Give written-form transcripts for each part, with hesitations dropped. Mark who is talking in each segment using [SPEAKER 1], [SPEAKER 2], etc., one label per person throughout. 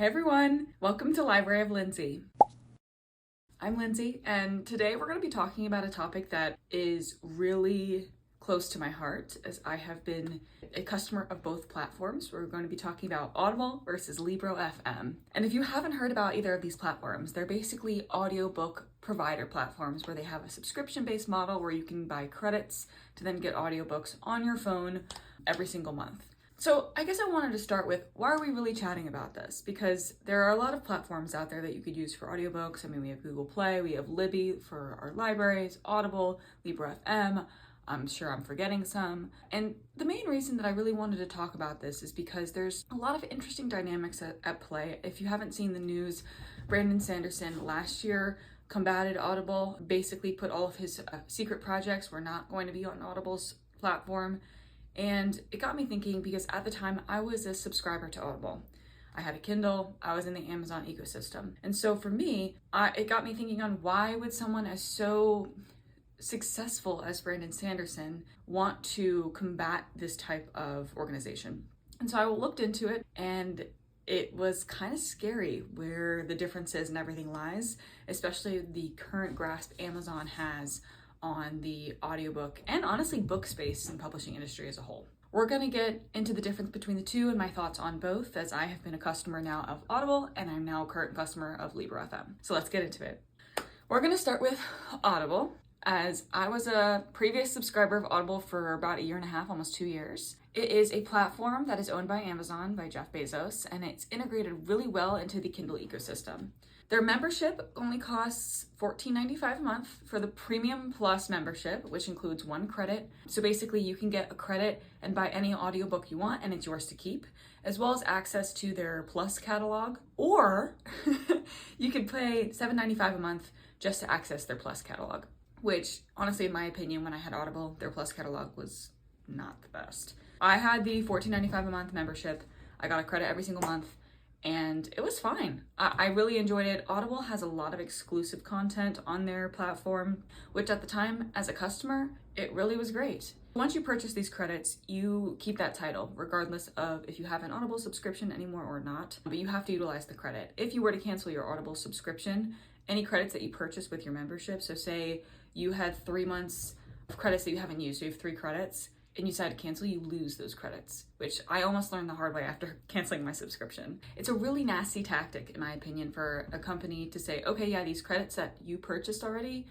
[SPEAKER 1] Hey everyone, welcome to Library of Lindsay. I'm Lindsay, and today we're going to be talking about a topic that is really close to my heart, as I have been a customer of both platforms. We're going to be talking about Audible versus Libro FM. And if you haven't heard about either of these platforms, they're basically audiobook provider platforms where they have a subscription-based model where you can buy credits to then get audiobooks on your phone every single month. So I guess I wanted to start with, why are we really chatting about this? Because there are a lot of platforms out there that you could use for audiobooks. I mean, we have Google Play, we have Libby for our libraries, Audible, Libro FM. I'm sure I'm forgetting some. And the main reason that I really wanted to talk about this is because there's a lot of interesting dynamics at play. If you haven't seen the news, Brandon Sanderson last year combated Audible, basically put all of his secret projects were not going to be on Audible's platform. And it got me thinking, because at the time I was a subscriber to Audible. I had a Kindle, I was in the Amazon ecosystem. And so for me, it got me thinking on why would someone as so successful as Brandon Sanderson want to combat this type of organization? And so I looked into it, and it was kind of scary where the differences and everything lies, especially the current grasp Amazon has on the audiobook and honestly book space and publishing industry as a whole. We're going to get into the difference between the two and my thoughts on both, as I have been a customer now of Audible and I'm now a current customer of Libro FM. So let's get into it. We're going to start with Audible, as I was a previous subscriber of Audible for about a year and a half, almost 2 years. It is a platform that is owned by Amazon, by Jeff Bezos, and it's integrated really well into the Kindle ecosystem. Their membership only costs $14.95 a month for the Premium Plus membership, which includes 1 credit. So basically you can get a credit and buy any audiobook you want, and it's yours to keep, as well as access to their Plus catalog. Or you could pay $7.95 a month just to access their Plus catalog, which honestly, in my opinion, when I had Audible, their Plus catalog was not the best. I had the $14.95 a month membership. I got a credit every single month, and it was fine. I really enjoyed it. Audible has a lot of exclusive content on their platform, which at the time, as a customer, it really was great. Once you purchase these credits, you keep that title, regardless of if you have an Audible subscription anymore or not, but you have to utilize the credit. If you were to cancel your Audible subscription, any credits that you purchase with your membership, so say you had 3 months of credits that you haven't used, so you have 3 credits, and you decide to cancel, you lose those credits, which I almost learned the hard way after canceling my subscription. It's a really nasty tactic, in my opinion, for a company to say, okay, yeah, these credits that you purchased already,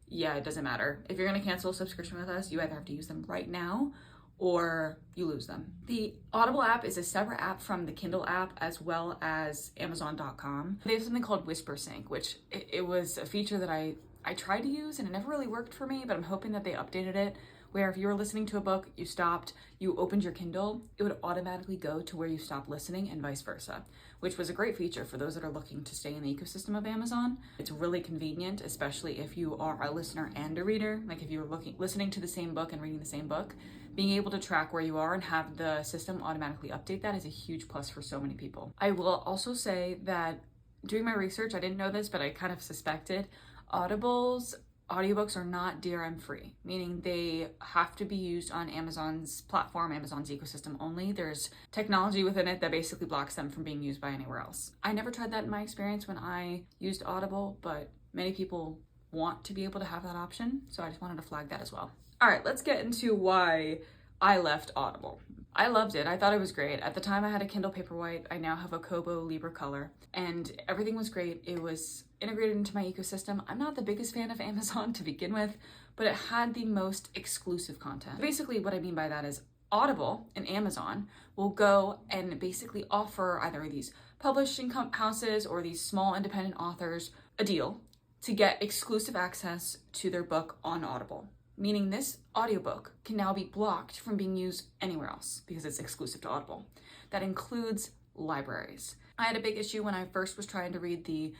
[SPEAKER 1] yeah, it doesn't matter. If you're gonna cancel a subscription with us, you either have to use them right now or you lose them. The Audible app is a separate app from the Kindle app, as well as Amazon.com. They have something called Whisper Sync, which it was a feature that I tried to use and it never really worked for me, but I'm hoping that they updated it, where if you were listening to a book, you stopped, you opened your Kindle, it would automatically go to where you stopped listening and vice versa, which was a great feature for those that are looking to stay in the ecosystem of Amazon. It's really convenient, especially if you are a listener and a reader. Like if you're listening to the same book and reading the same book, being able to track where you are and have the system automatically update that is a huge plus for so many people. I will also say that doing my research, I didn't know this, but I kind of suspected Audible's audiobooks are not DRM free, meaning they have to be used on Amazon's platform, Amazon's ecosystem only. There's technology within it that basically blocks them from being used by anywhere else. I never tried that in my experience when I used Audible, but many people want to be able to have that option, so I just wanted to flag that as well. All right, let's get into why I left Audible. I loved it. I thought it was great. At the time I had a Kindle Paperwhite. I now have a Kobo Libra Color, and everything was great. It was integrated into my ecosystem. I'm not the biggest fan of Amazon to begin with, but it had the most exclusive content. Basically what I mean by that is Audible and Amazon will go and basically offer either these publishing houses or these small independent authors a deal to get exclusive access to their book on Audible, meaning this audiobook can now be blocked from being used anywhere else because it's exclusive to Audible. That includes libraries. I had a big issue when I first was trying to read the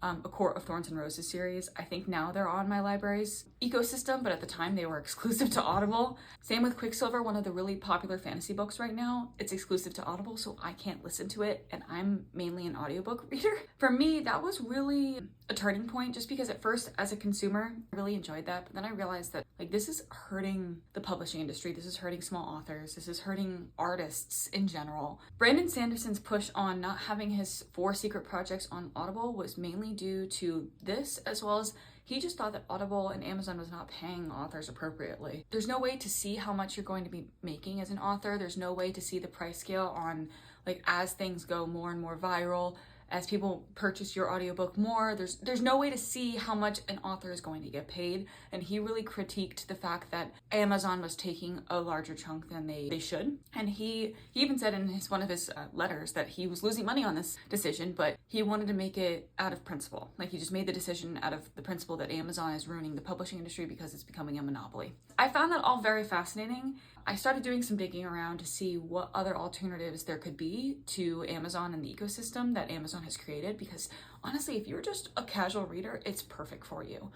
[SPEAKER 1] A Court of Thorns and Roses series. I think now they're on my library's ecosystem, but at the time they were exclusive to Audible. Same with Quicksilver, one of the really popular fantasy books right now. It's exclusive to Audible, so I can't listen to it, and I'm mainly an audiobook reader. For me, that was really a turning point, just because at first, as a consumer, I really enjoyed that, but then I realized that Like, this is hurting the publishing industry. This is hurting small authors. This is hurting artists in general. Brandon Sanderson's push on not having his 4 secret projects on Audible was mainly due to this, as well as he just thought that Audible and Amazon was not paying authors appropriately. There's no way to see how much you're going to be making as an author. There's no way to see the price scale on, like, as things go more and more viral, as people purchase your audiobook more, there's no way to see how much an author is going to get paid. And he really critiqued the fact that Amazon was taking a larger chunk than they should. And he even said in one of his letters that he was losing money on this decision, but he wanted to make it out of principle. Like, he just made the decision out of the principle that Amazon is ruining the publishing industry because it's becoming a monopoly. I found that all very fascinating. I started doing some digging around to see what other alternatives there could be to Amazon and the ecosystem that Amazon has created, because honestly, if you're just a casual reader, it's perfect for you.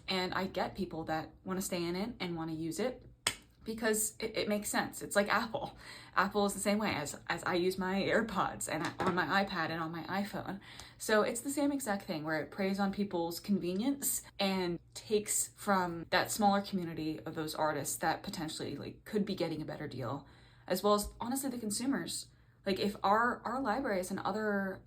[SPEAKER 1] And I get people that want to stay in it and want to use it because it makes sense. It's like Apple. Apple is the same way as I use my AirPods and on my iPad and on my iPhone. So it's the same exact thing where it preys on people's convenience and takes from that smaller community of those artists that potentially like could be getting a better deal, as well as honestly the consumers. Like, if our libraries and other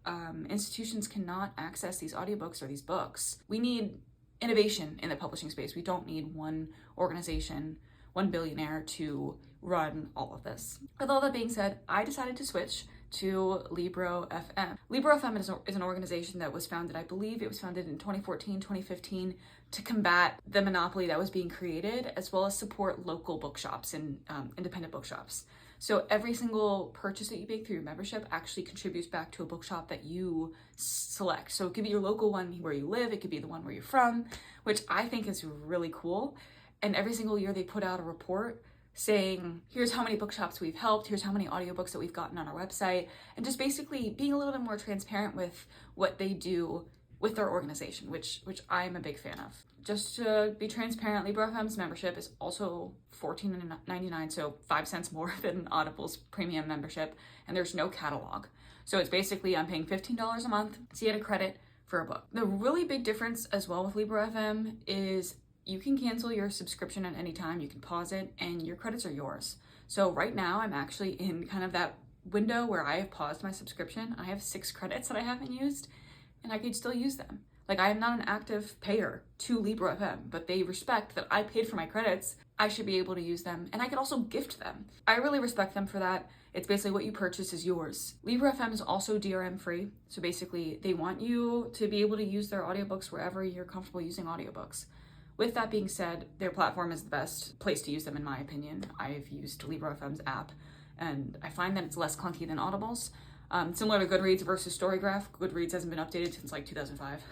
[SPEAKER 1] institutions cannot access these audiobooks or these books, we need innovation in the publishing space. We don't need one organization, one billionaire to run all of this. With all that being said, I decided to switch to Libro FM. Libro FM is an organization that was founded, I believe it was founded in 2014, 2015, to combat the monopoly that was being created, as well as support local bookshops and independent bookshops. So every single purchase that you make through your membership actually contributes back to a bookshop that you select. So it could be your local one where you live, it could be the one where you're from, which I think is really cool. And every single year they put out a report saying, here's how many bookshops we've helped, here's how many audiobooks that we've gotten on our website, and just basically being a little bit more transparent with what they do with their organization, which I'm a big fan of. Just to be transparent, Libro FM's membership is also $14.99, so 5 cents more than Audible's premium membership, and there's no catalog. So it's basically, I'm paying $15 a month to get a credit for a book. The really big difference as well with Libro FM is you can cancel your subscription at any time, you can pause it, and your credits are yours. So right now I'm actually in kind of that window where I have paused my subscription. I have 6 credits that I haven't used, and I could still use them. Like, I am not an active payer to Libro FM, but they respect that I paid for my credits. I should be able to use them, and I could also gift them. I really respect them for that. It's basically what you purchase is yours. Libro FM is also DRM free, so basically they want you to be able to use their audiobooks wherever you're comfortable using audiobooks. With that being said, their platform is the best place to use them in my opinion. I've used Libro FM's app, and I find that it's less clunky than Audible's. Similar to Goodreads versus Storygraph, Goodreads hasn't been updated since like 2005.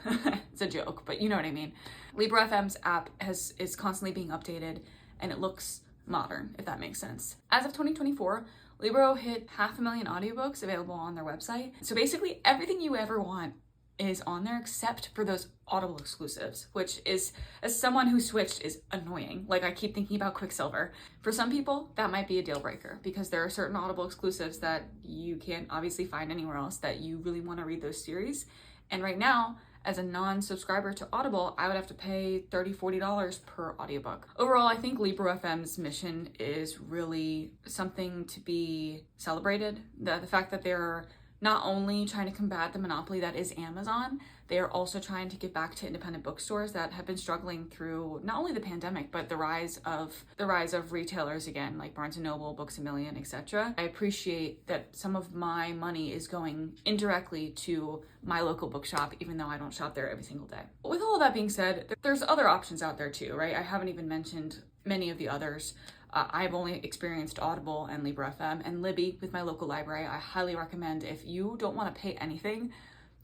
[SPEAKER 1] It's a joke, but you know what I mean. Libro FM's app is constantly being updated, and it looks modern, if that makes sense. As of 2024, Libro hit 500,000 audiobooks available on their website. So basically everything you ever want is on there except for those Audible exclusives, which is, as someone who switched, is annoying. Like, I keep thinking about Quicksilver. For some people, that might be a deal breaker because there are certain Audible exclusives that you can't obviously find anywhere else that you really want to read those series. And right now, as a non-subscriber to Audible, I would have to pay $30, $40 per audiobook. Overall, I think Libro FM's mission is really something to be celebrated. The fact that they're not only trying to combat the monopoly that is Amazon, they are also trying to give back to independent bookstores that have been struggling through not only the pandemic, but the rise of retailers again, like Barnes & Noble, Books A Million, etc. I appreciate that some of my money is going indirectly to my local bookshop, even though I don't shop there every single day. With all of that being said, there's other options out there too, right? I haven't even mentioned many of the others. I've only experienced Audible and Libro FM and Libby with my local library. I highly recommend, if you don't want to pay anything,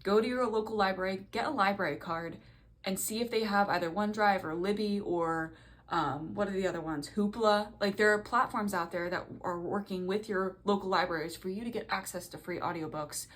[SPEAKER 1] go to your local library, get a library card, and see if they have either OneDrive or Libby or what are the other ones? Hoopla. Like, there are platforms out there that are working with your local libraries for you to get access to free audiobooks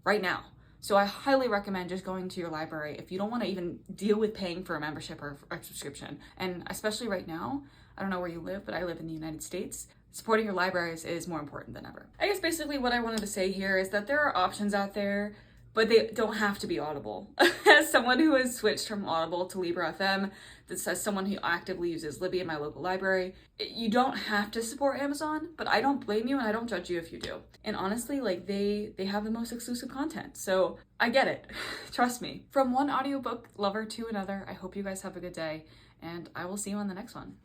[SPEAKER 1] right now. So I highly recommend just going to your library if you don't want to even deal with paying for a membership or a subscription. And especially right now, I don't know where you live, but I live in the United States. Supporting your libraries is more important than ever. I guess basically what I wanted to say here is that there are options out there but they don't have to be Audible. As someone who has switched from Audible to Libra FM, this as someone who actively uses Libby in my local library, you don't have to support Amazon, but I don't blame you and I don't judge you if you do. And honestly, like they have the most exclusive content, so I get it. Trust me. From one audiobook lover to another, I hope you guys have a good day, and I will see you on the next one.